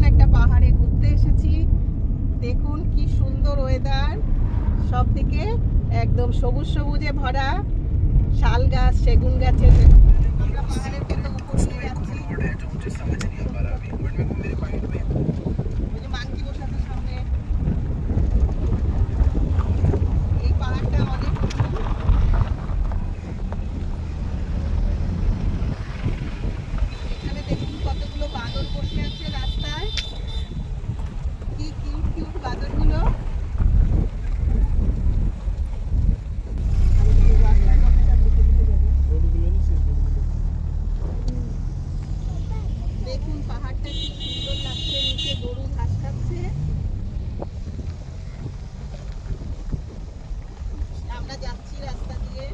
একটা পাহাড়ে ঘুরতে এসেছি। দেখুন কি সুন্দর ওয়েদার, সবদিকে একদম সবুজ সবুজে ভরা, শাল গাছ, সেগুন গাছের। আমরা পাহাড়ের কত উপর দিয়ে যাচ্ছি। মানকি বসাতে সামনে। এই পাহাড়টা অনেক এখানে দেখুন কতগুলো বাদর বসে আছে রাস্তায়। কি কিউট কিউট বাদরগুলো। দেখুন পাহাড়টা কি সুন্দর লাগছে, নিচে গরু ঘাস খাচ্ছে। আমরা যাচ্ছি রাস্তা দিয়ে।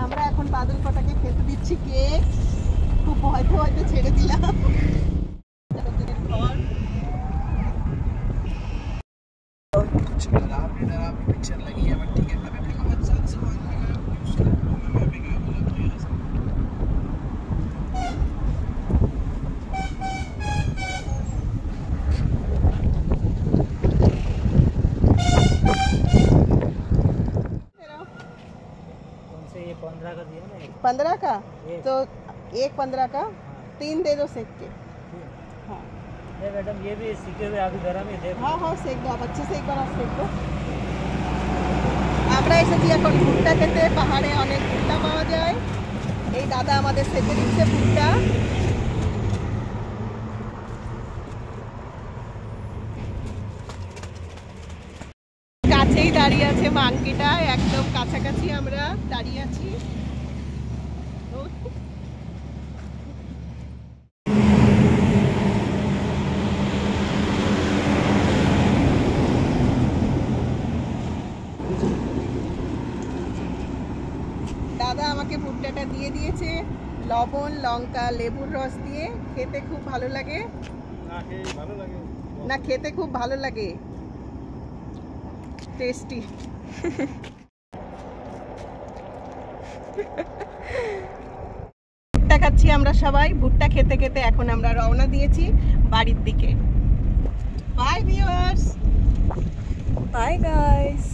আমরা এখন বাদল কটাকে খেতে দিচ্ছি কেক। খুব ভয়তে ভয়তে ছেড়ে দিলাম। ये 15 का दिया ना। 15 का तो एक 15 का 3 दे दो सेक के। हाँ मैडम ये भी सीखे हुए अभी गरम ही देखो। हाँ हाँ सेक दो, आप अच्छे से एक बार आप सेक दो। আমরা এসেছি এখন ভুট্টা খেতে। পাহাড়ে অনেক ভুট্টা পাওয়া যায়। এই দাদা আমাদের সেকে দিচ্ছে ভুট্টা। কাছেই দাঁড়িয়ে আছে মাংকিটা, একদম কাছাকাছি আমরা দাঁড়িয়ে আছি। দাদা আমাকে ভুট্টাটা দিয়ে দিয়েছে, লবণ, লঙ্কা, লেবুর রস দিয়ে। খেতে খুব ভালো লাগে। না খেতে খুব ভালো লাগে, টেস্টি। ভুট্টা খাচ্ছি আমরা সবাই। ভুট্টা খেতে খেতে এখন আমরা রওনা দিয়েছি বাড়ির দিকে। Bye viewers, bye guys.